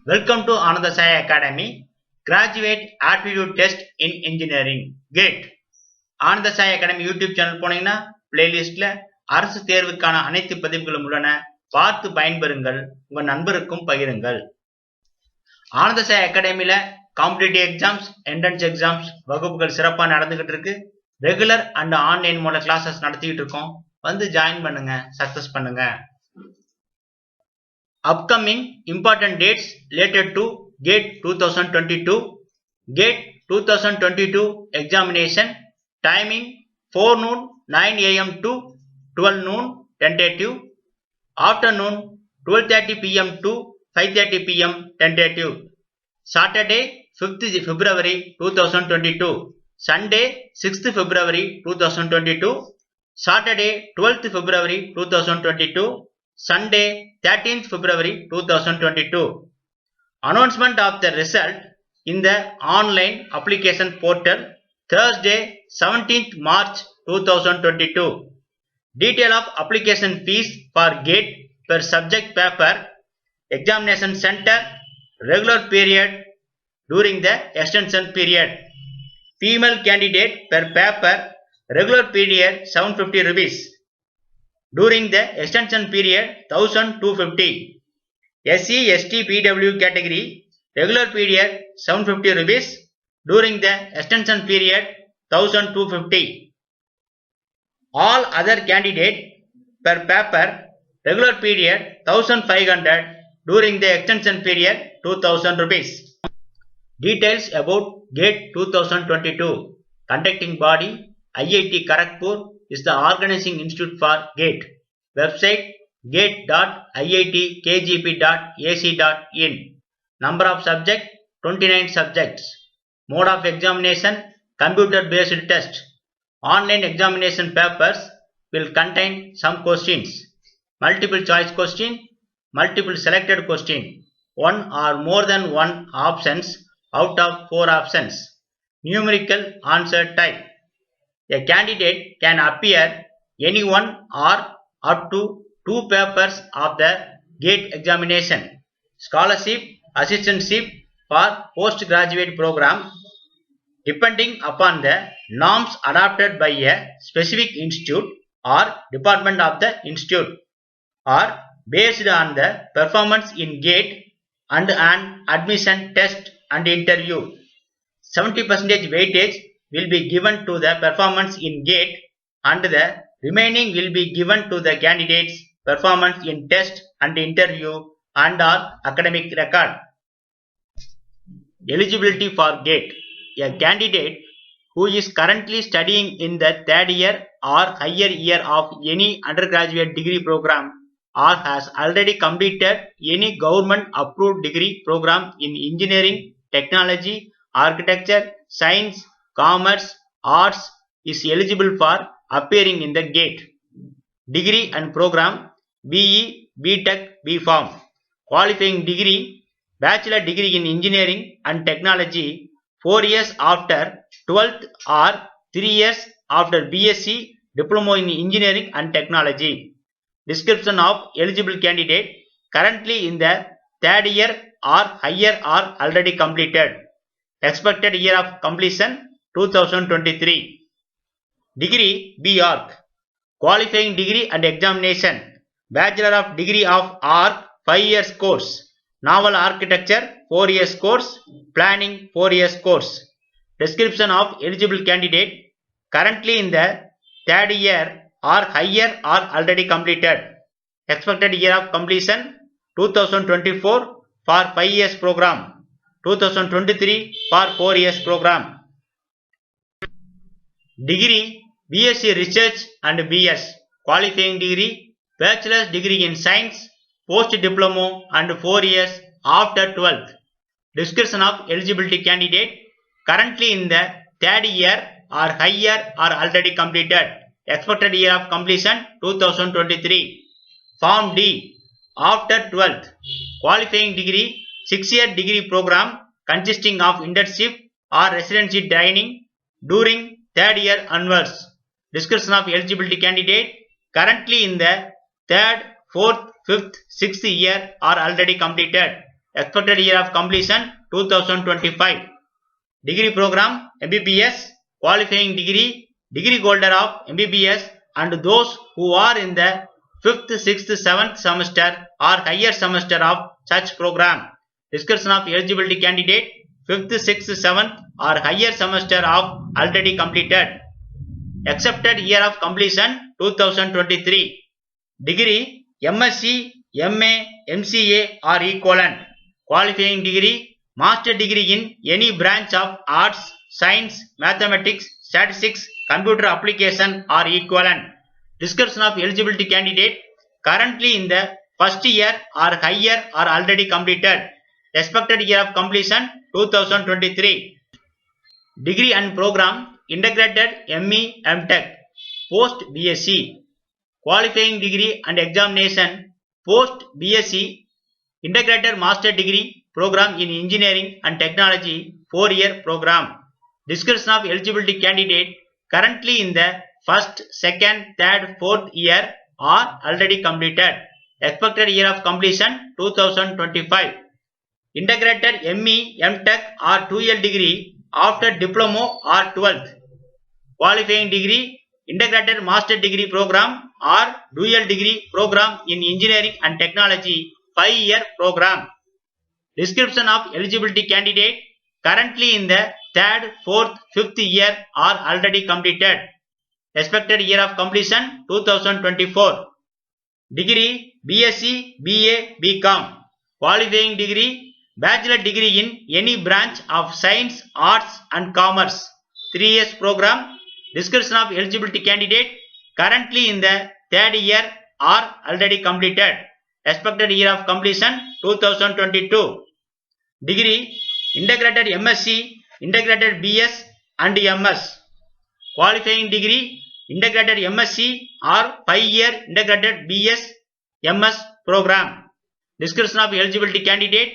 Welcome to Ananda Sai Academy Graduate Aptitude Test in Engineering GATE. Ananda Sai academy YouTube channel போனீங்கன்னா பிளேலிஸ்ட்ல அரசு தேர்வுக்கான அனைத்து பதிவுகளும் உள்ளன. பார்த்து பயன்பெறுங்கள், உங்க நண்பருக்கும் பகிருங்கள். ஆனந்த சாய் அகாடமியில காம்படிட்டிவ் எக்ஸாம்ஸ், என்ட்ரன்ஸ் எக்ஸாம்ஸ் வகுப்புகள் சிறப்பாக நடந்துகிட்டு இருக்கு. ரெகுலர் அண்ட் ஆன்லைன் மூல கிளாஸஸ் நடத்திட்டு இருக்கோம். வந்து ஜாயின் பண்ணுங்க, சக்சஸ் பண்ணுங்க. Upcoming important dates related to GATE 2022. GATE 2022 examination timing 4 noon 9 am to 12 noon tentative, afternoon 12:30 pm to 5:30 pm tentative. Saturday 5th February 2022, Sunday 6th February 2022, Saturday 12th February 2022, Sunday 13th February 2022. Announcement of the result in the online application portal Thursday 17th March 2022. Detail of application fees for GATE per subject paper, examination center, regular period during the extension period. Female candidate per paper, regular period 750 rupees. During the extension period 1250. SC, ST, PW category regular period 750 rupees. During the extension period 1250. All other candidate per paper regular period 1500. During the extension period 2000 rupees. Details about GATE 2022. Conducting body IIT Kharagpur is the organizing institute for GATE. Website gate.iitkgp.ac.in. Number of subjects 29 subjects. Mode of examination computer based test. Online examination papers will contain some questions. Multiple choice question, multiple selected question, one or more than one options out of 4 options. Numerical answer type. A candidate can appear any one or up to 2 papers of the GATE examination. Scholarship, assistantship for postgraduate program depending upon the norms adopted by a specific institute or department of the institute, or based on the performance in GATE and an admission test and interview. 70% weightage will be given to the performance in GATE and the remaining will be given to the candidates' performance in test and interview and or academic record. Eligibility for GATE. A candidate who is currently studying in the third year or higher year of any undergraduate degree program or has already completed any government approved degree program in engineering, technology, architecture, science, commerce, arts is eligible for appearing in the GATE. Degree and program BE, BTech, BPharm. Qualifying degree Bachelor degree in engineering and technology 4 years after 12th or 3 years after BSc Diploma in engineering and technology. Description of eligible candidate currently in the third year or higher are already completed. Expected year of completion 2023. Degree B.Arch. Qualifying degree and examination. Bachelor of degree of Arch 5 years course. Naval architecture 4 years course. Planning 4 years course. Description of eligible candidate currently in the third year or higher are already completed. Expected year of completion 2024 for 5 years program. 2023 for 4 years program. Degree BSc Research and BS. Qualifying degree Bachelor's degree in Science, Post Diploma and 4 years after 12th. Description of eligibility candidate currently in the third year or higher are already completed. Expected year of completion 2023. Form D. After 12th. Qualifying degree 6-year degree program consisting of internship or residency training during third year onwards. Description of eligibility candidate currently in the third, fourth, fifth, sixth year are already completed. Expected year of completion 2025. Degree program MBBS, qualifying degree, degree holder of MBBS and those who are in the 5th, 6th, 7th semester or higher semester of such program. Description of eligibility candidate 5th, 6th, 7th or higher semester of already completed. Accepted year of completion 2023. Degree MSc, MA, MCA or equivalent. Qualifying degree master degree in any branch of arts, science, mathematics, statistics, computer application or equivalent. Description of eligibility candidate currently in the first year or higher or already completed. Expected year of completion 2023. Degree and program integrated ME, MTech, post BSc. Qualifying degree and examination post BSc integrated master degree program in engineering and technology 4-year program. Description of eligibility candidate currently in the first, second, third, fourth year are already completed. Expected year of completion 2025. Integrated ME, MTech or 2-year degree after diploma or 12th. Qualifying degree integrated master degree program or dual degree program in engineering and technology 5-year program. Description of eligibility candidate currently in the 3rd, 4th, 5th year are already completed. Expected year of completion 2024. Degree BSc, BA, BCom. Qualifying degree bachelor degree in any branch of science, arts and commerce 3 years program. Description of eligibility candidate currently in the 3rd year are already completed. Expected year of completion 2022. Degree integrated MSc, integrated BS and MS. Qualifying degree integrated MSc or 5-year integrated BS MS program. Description of eligibility candidate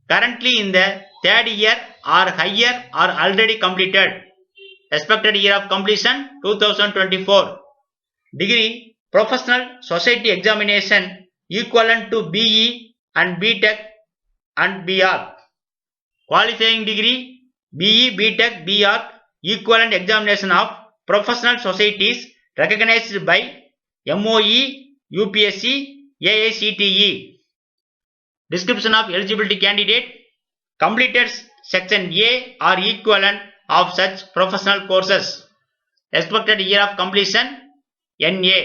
currently in the 3rd year or higher or already completed. Expected year of completion 2024. Degree professional society examination equivalent to BE and BTech and BR. Qualifying degree BE, BTech, BR equivalent examination of professional societies recognized by MOE, UPSC, AICTE. Description of eligibility candidate completed section A or equivalent of such professional courses. Expected year of completion NA.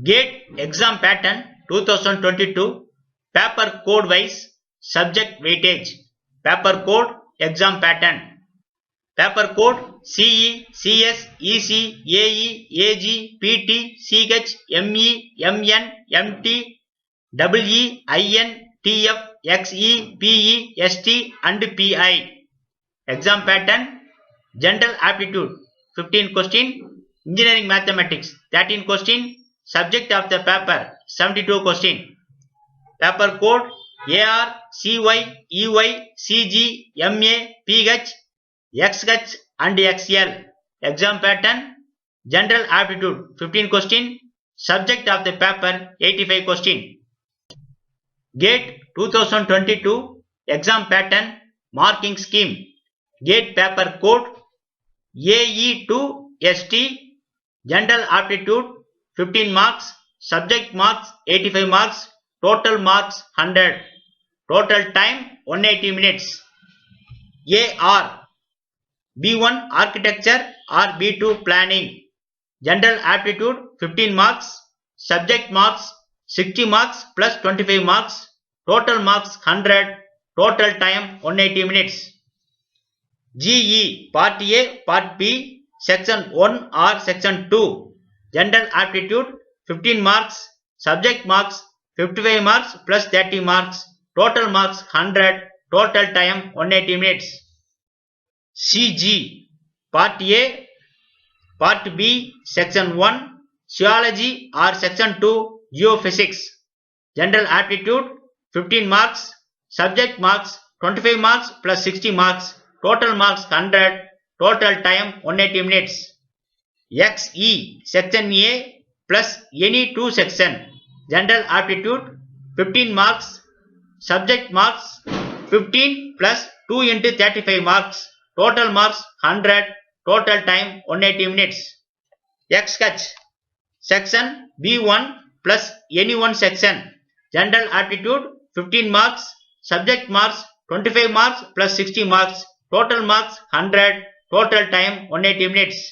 GATE exam pattern 2022. Paper code wise subject weightage. Paper code exam pattern. Paper code CE, CS, EC, AE, AG, PT, CH, ME, MN, MT, EE, IN, TF, XE, PE, ST and PI. Exam pattern general aptitude 15 question, engineering mathematics 13 question, subject of the paper 72 question. Paper code AR, CY, EY, CG, MA, PH, XH and XL. Exam pattern general aptitude 15 question, subject of the paper 85 question. GATE 2022 exam pattern marking scheme. GATE paper code AE2 ST. General aptitude 15 marks, subject marks 85 marks, total marks 100. Total time 180 minutes. AR B1 architecture or B2 planning. General aptitude 15 marks, subject marks 60 marks plus 25 marks, total marks 100, total time 180 minutes. GE Part A, Part B, Section 1 or Section 2. General aptitude 15 marks, subject marks 55 marks plus 30 marks, total marks 100, total time 180 minutes. CG Part A, Part B, Section 1, Geology or Section 2, Geophysics. General aptitude 15 marks, subject marks 25 marks plus 60 marks, total marks 100, total time 180 minutes. XE Section A plus any 2 section. General aptitude 15 marks, subject marks 15 plus 2 into 35 marks, total marks 100, total time 180 minutes. XH section B1 plus any one section, general aptitude 15 marks, subject marks 25 marks plus 60 marks, total marks 100, total time 180 minutes.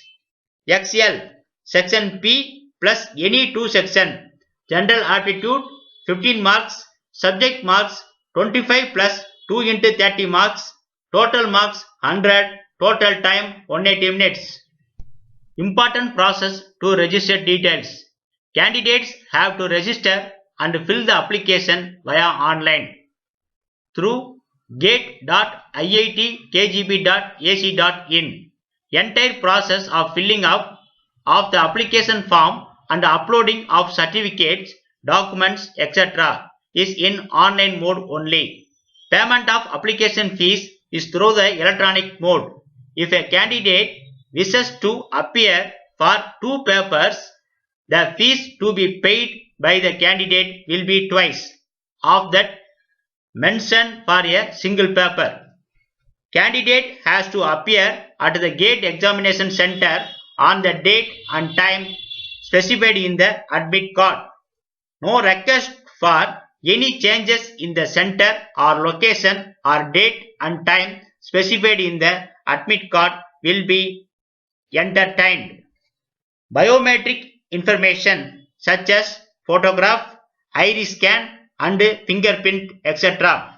XL section P plus any two section, general aptitude 15 marks, subject marks 25 plus 2 into 30 marks, total marks 100, total time 180 minutes. Important process to register details. Candidates have to register and fill the application via online through gate.iitkgp.ac.in. Entire process of filling up of the application form and uploading of certificates, documents, etc. is in online mode only. Payment of application fees is through the electronic mode. If a candidate wishes to appear for two papers, the fees to be paid by the candidate will be twice of that mentioned for a single paper. Candidate has to appear at the GATE examination center on the date and time specified in the admit card. No request for any changes in the center or location or date and time specified in the admit card will be entertained. Biometric information such as photograph, iris scan and fingerprint etc.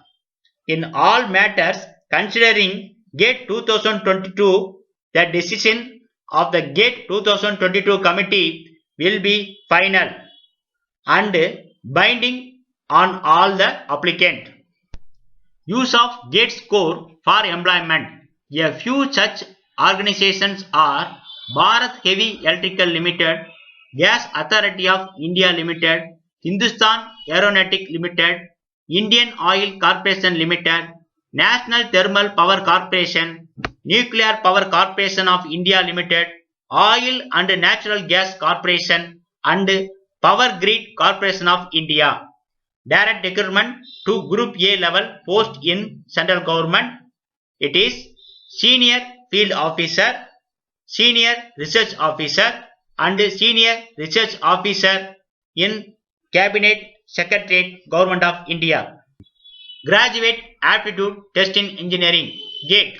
In all matters considering GATE 2022, the decision of the GATE 2022 committee will be final and binding on all the applicant. Use of GATE score for employment. A few such organizations are Bharat Heavy Electrical Limited, Gas Authority of India Limited, Hindustan Aeronautic Limited, Indian Oil Corporation Limited, National Thermal Power Corporation, Nuclear Power Corporation of India Limited, Oil and Natural Gas Corporation and Power Grid Corporation of India. Direct recruitment to Group A level post in central government. It is Senior Field Officer, Senior Research Officer and Senior Research Officer in Cabinet Secretariat Government of India. Graduate Aptitude Test in Engineering GATE.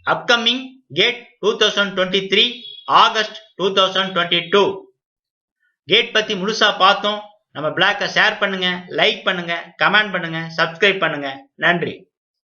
Upcoming GATE 2023 August 2022. GATE பத்தி முழுசா பார்த்தோம். நம்ம பிளாக்க share பண்ணுங்க, like பண்ணுங்க, comment பண்ணுங்க, subscribe பண்ணுங்க. நன்றி.